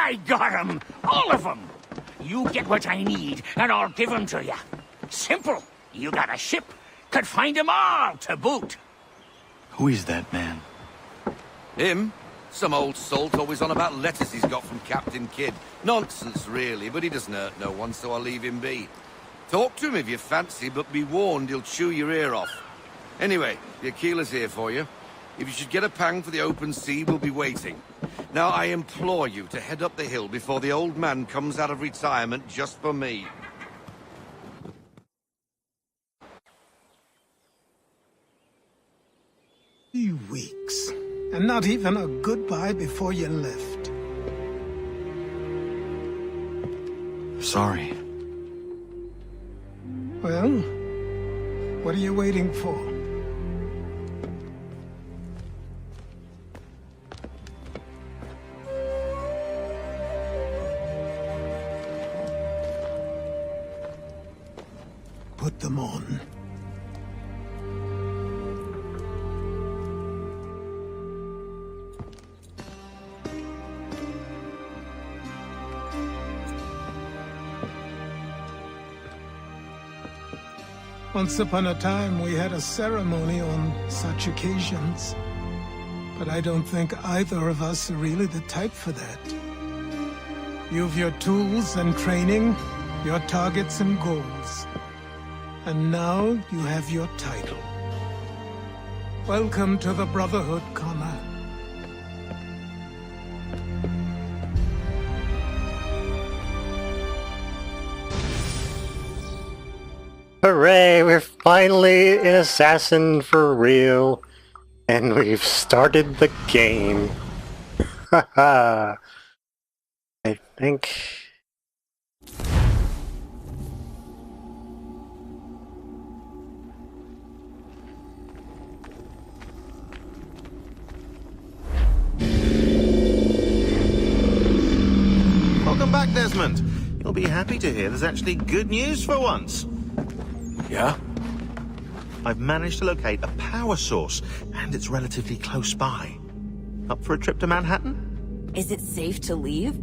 I got 'em! All of 'em! You get what I need, and I'll give 'em to you. Simple. You got a ship. Could find 'em all to boot. Who is that man? Him? Some old salt always on about letters he's got from Captain Kidd. Nonsense, really, but he doesn't hurt no one, so I'll leave him be. Talk to him if you fancy, but be warned he'll chew your ear off. Anyway, the Aquila's here for you. If you should get a pang for the open sea, we'll be waiting. Now, I implore you to head up the hill before the old man comes out of retirement just for me. 3 weeks, and not even a goodbye before you left. Sorry. Well, what are you waiting for? Put them on. Once upon a time, we had a ceremony on such occasions. But I don't think either of us are really the type for that. You've your tools and training, your targets and goals. And now you have your title. Welcome to the Brotherhood, Connor. Hooray, we're finally an assassin for real. And we've started the game. Haha. I think... Welcome back, Desmond. You'll be happy to hear there's actually good news for once. Yeah? I've managed to locate a power source, and it's relatively close by. Up for a trip to Manhattan? Is it safe to leave?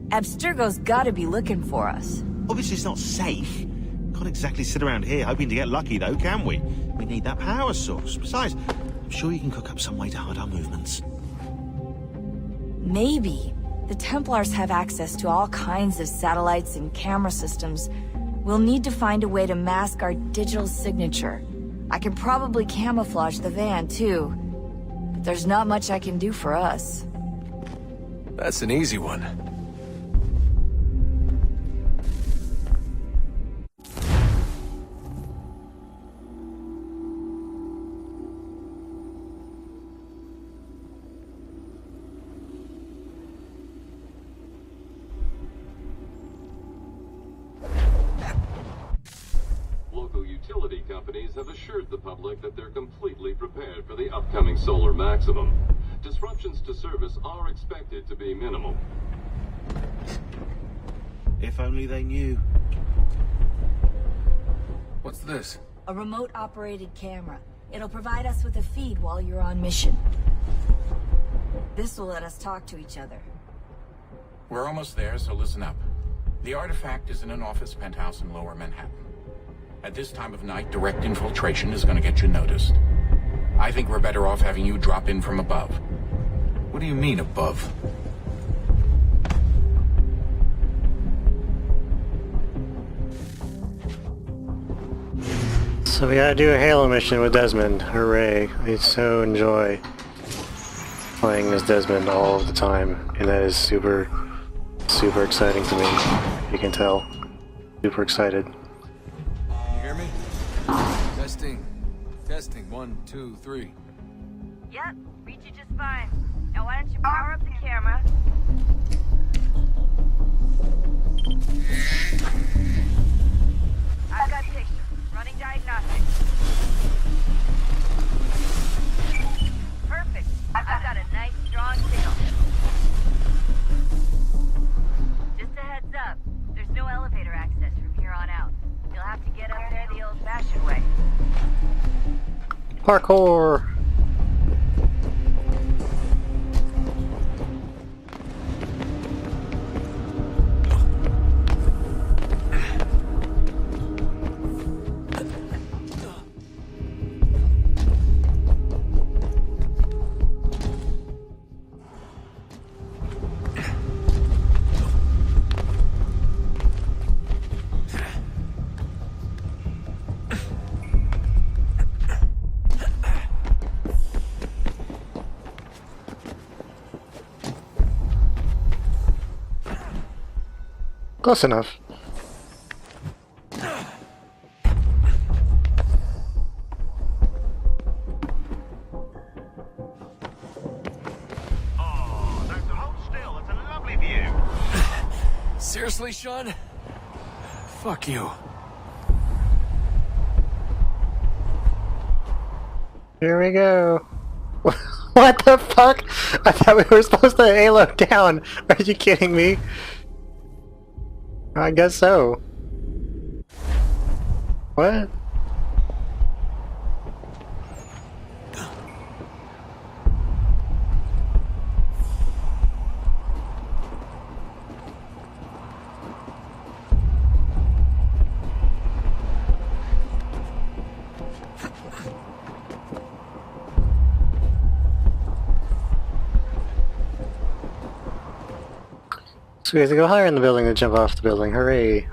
Abstergo's gotta be looking for us. Obviously it's not safe. Can't exactly sit around here hoping to get lucky though, can we? We need that power source. Besides, I'm sure you can cook up some way to hide our movements. Maybe. The Templars have access to all kinds of satellites and camera systems. We'll need to find a way to mask our digital signature. I can probably camouflage the van, too. But there's not much I can do for us. That's an easy one. Utility companies have assured the public that they're completely prepared for the upcoming solar maximum. Disruptions to service are expected to be minimal. If only they knew. What's this? A remote-operated camera. It'll provide us with a feed while you're on mission. This will let us talk to each other. We're almost there, so listen up. The artifact is in an office penthouse in Lower Manhattan. At this time of night, direct infiltration is going to get you noticed. I think we're better off having you drop in from above. What do you mean, above? So we gotta do a Halo mission with Desmond. Hooray. I so enjoy playing as Desmond all the time. And that is super, super exciting to me. You can tell. Super excited. Testing. Testing. 1, 2, 3. Yep, reach you just fine. Now why don't you power up the camera? I've got pictures. Running diagnostics. Perfect. I've got a nice, strong signal. Just a heads up. There's no elevator access from here on out. You'll have to get up there the old-fashioned way. Parkour! Close enough. Oh, don't hold still. It's a lovely view. Seriously, Sean? Fuck you. Here we go. What the fuck? I thought we were supposed to halo down. Are you kidding me? I guess so. What? So we have to go higher in the building to jump off the building. Hooray!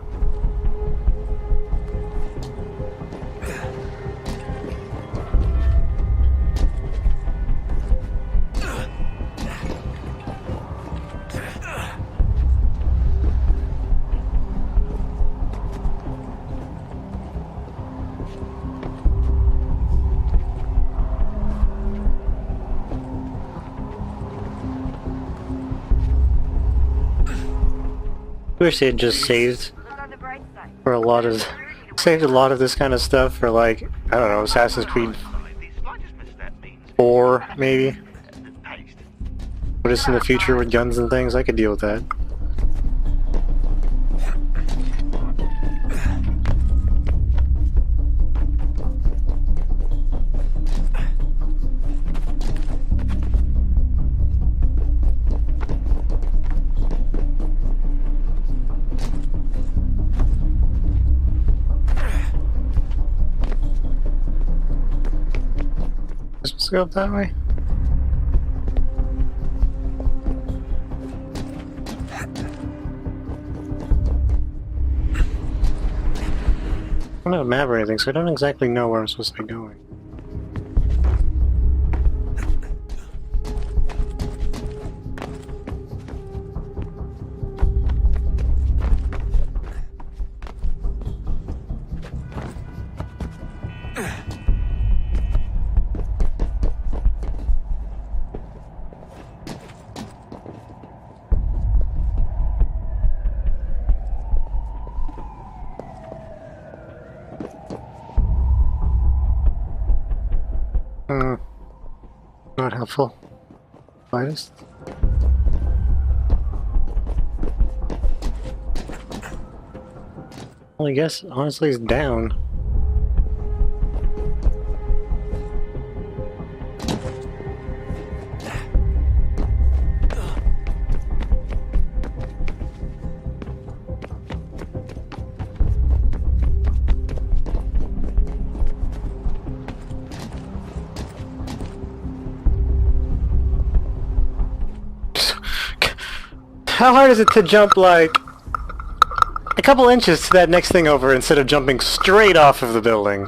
Wish they had just saved for a lot of this kind of stuff for, like, I don't know, Assassin's Creed 4 maybe. Put us in the future with guns and things. I could deal with that. Let's go up that way. I don't have a map or anything, so I don't exactly know where I'm supposed to be going. Not helpful. Lightest. Well, I guess honestly it's down. How hard is it to jump, like, a couple inches to that next thing over instead of jumping straight off of the building?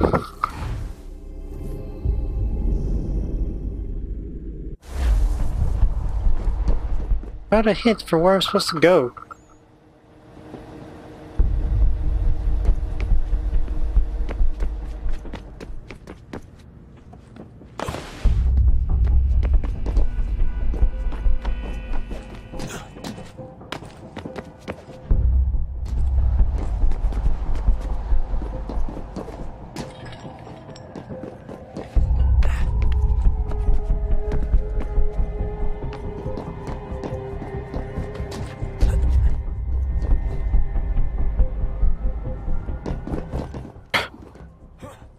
About a hint for where I'm supposed to go.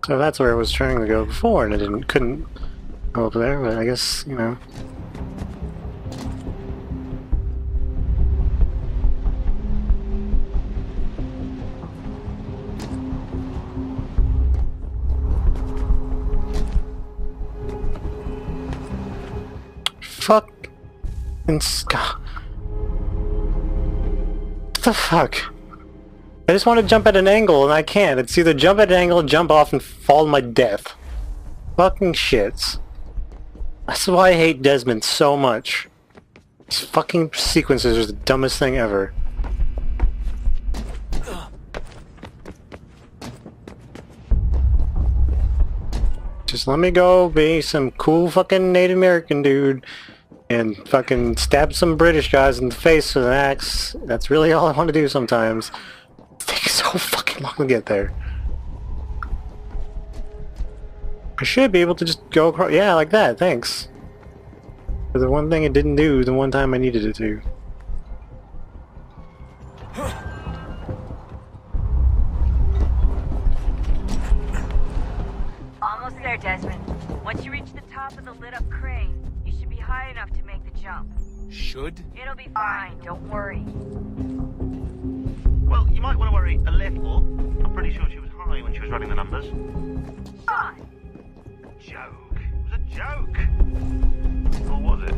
So that's where I was trying to go before, and I couldn't go up there, but I guess, you know. Fuck and Scott. What the fuck? I just want to jump at an angle and I can't. It's either jump at an angle, jump off, and fall to my death. Fucking shits. That's why I hate Desmond so much. These fucking sequences are the dumbest thing ever. Just let me go be some cool fucking Native American dude and fucking stab some British guys in the face with an axe. That's really all I want to do sometimes. It takes so fucking long to get there. I should be able to just go across. Yeah, like that. Thanks. For the one thing it didn't do the one time I needed it to. Almost there, Desmond. Once you reach the top of the lit-up crane, you should be high enough to make the jump. Should? It'll be fine, don't worry. Well, you might want to worry a little. I'm pretty sure she was high when she was running the numbers. Fine. Joke. It was a joke. Or was it?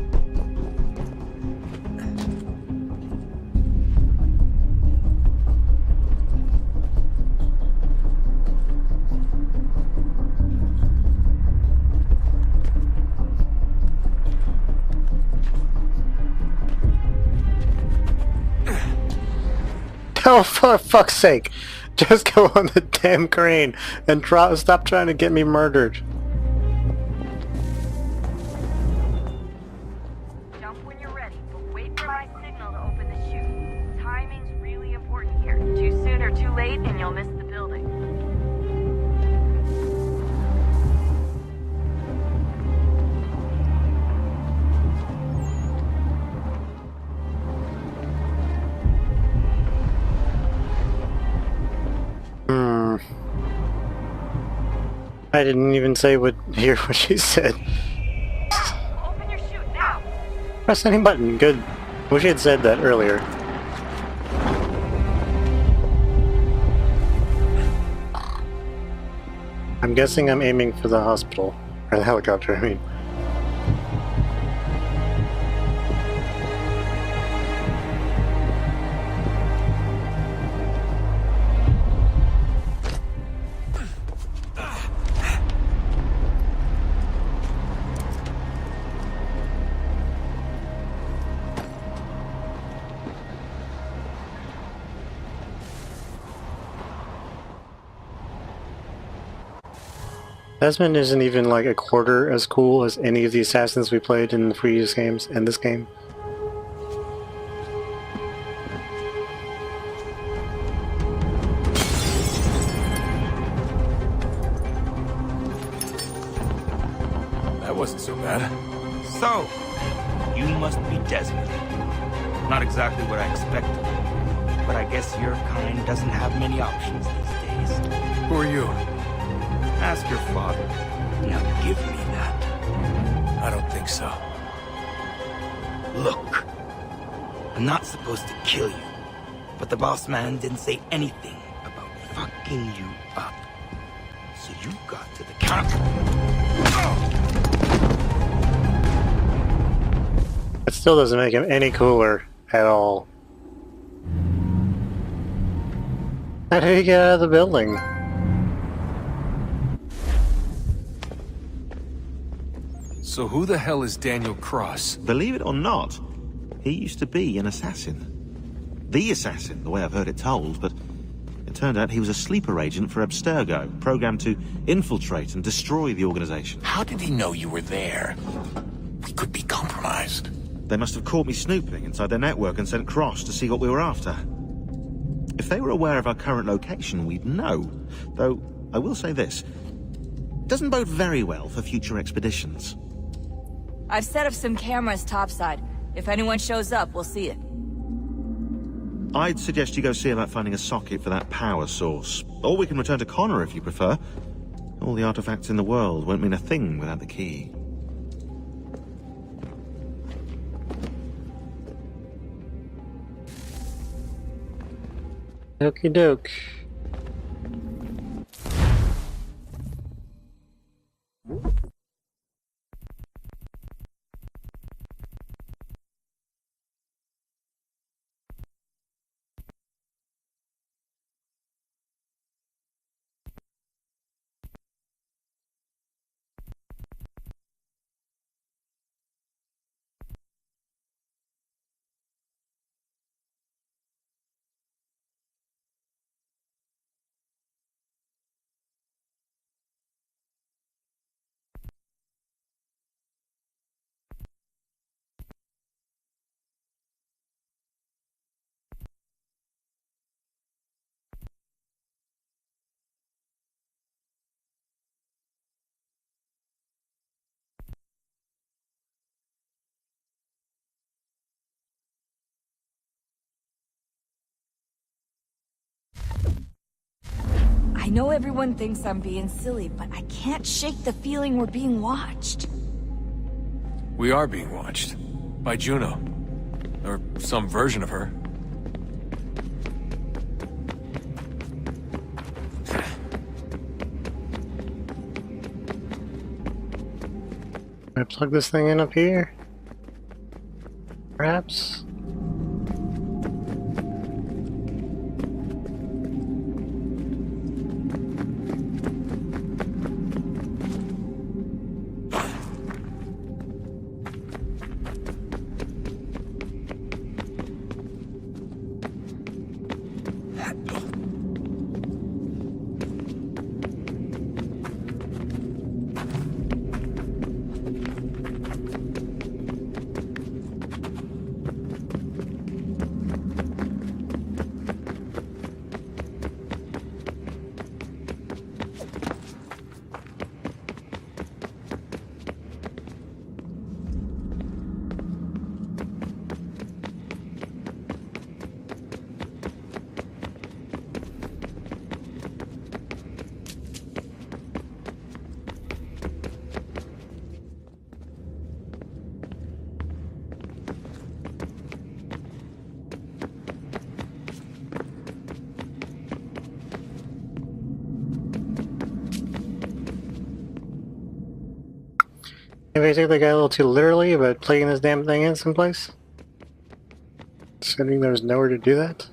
Oh, for fuck's sake! Just go on the damn crane and stop trying to get me murdered. Jump when you're ready, but wait for my signal to open the chute. Timing's really important here. Too soon or too late, and you'll miss the building. I didn't even say hear what she said. Open your chute now! Press any button. Good. Wish she had said that earlier. I'm guessing I'm aiming for the hospital. Or the helicopter, I mean. Desmond isn't even like a quarter as cool as any of the assassins we played in the previous games and this game. That wasn't so bad. So, you must be Desmond. Not exactly what I expected, but I guess your kind doesn't have many options these days. Who are you? Ask your father. Now give me that. I don't think so. Look, I'm not supposed to kill you, but the boss man didn't say anything about fucking you up. So you got to the counter. It still doesn't make him any cooler at all. How did he get out of the building? So who the hell is Daniel Cross? Believe it or not, he used to be an assassin. The assassin, the way I've heard it told, but it turned out he was a sleeper agent for Abstergo, programmed to infiltrate and destroy the organization. How did he know you were there? We could be compromised. They must have caught me snooping inside their network and sent Cross to see what we were after. If they were aware of our current location, we'd know. Though, I will say this. Doesn't bode very well for future expeditions. I've set up some cameras topside. If anyone shows up, we'll see it. I'd suggest you go see about finding a socket for that power source. Or we can return to Connor if you prefer. All the artifacts in the world won't mean a thing without the key. Okie doke. know everyone thinks I'm being silly, but I can't shake the feeling we're being watched. We are being watched. By Juno. Or some version of her. Can I plug this thing in up here? Perhaps? Maybe I take that guy a little too literally about plugging this damn thing in someplace? Considering there's nowhere to do that?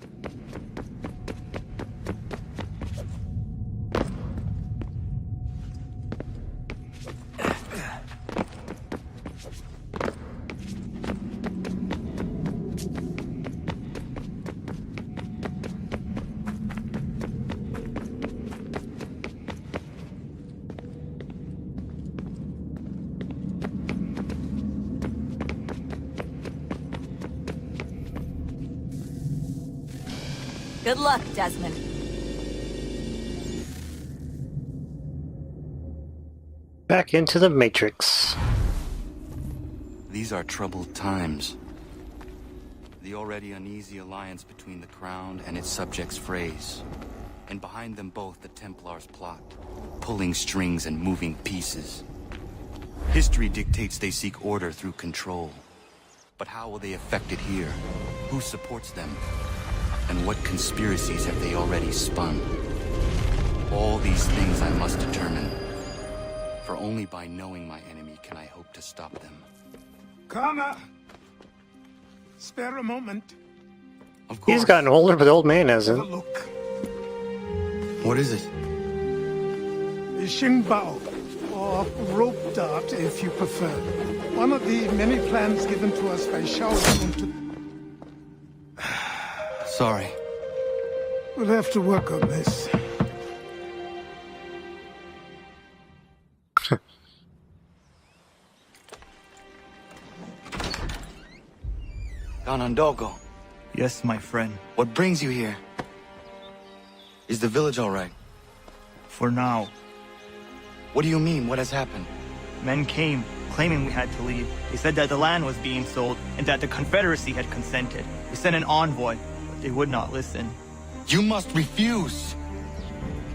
Good luck, Desmond. Back into the Matrix. These are troubled times. The already uneasy alliance between the Crown and its subjects frays. And behind them both the Templars plot, pulling strings and moving pieces. History dictates they seek order through control. But how will they affect it here? Who supports them? And what conspiracies have they already spun? All these things I must determine. For only by knowing my enemy can I hope to stop them. Connor! Spare a moment. Of course. He's gotten older, but the old man hasn't. Have a look. What is it? The Xingbao, or rope dart if you prefer. One of the many plans given to us by Faltion. Sorry. We'll have to work on this. Ganondogo, Yes, my friend. what brings you here? Is the village all right? For now, What do you mean? What has happened? men came, claiming we had to leave. They said that the land was being sold, and that the Confederacy had consented. We sent an envoy, but they would not listen. You must refuse!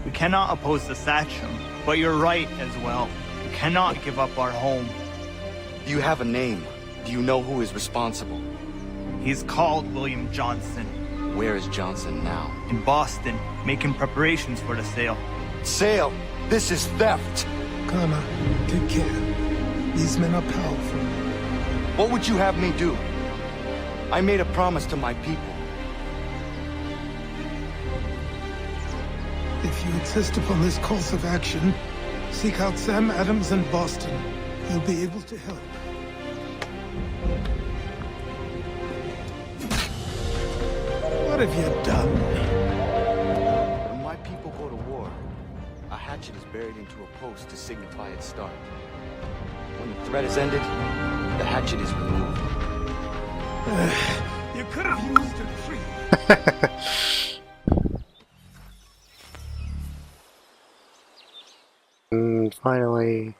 We cannot oppose the Sachem, but you're right as well. We cannot give up our home. Do you have a name? Do you know who is responsible? He's called William Johnson. Where is Johnson now? In Boston, making preparations for the sale. Sale! This is theft! Connor, take care. These men are powerful. What would you have me do? I made a promise to my people. If you insist upon this course of action, seek out Sam Adams in Boston. He'll be able to help. What have you done? When my people go to war, a hatchet is buried into a post to signify its start. When the threat is ended, the hatchet is removed. You could have used a tree. And finally...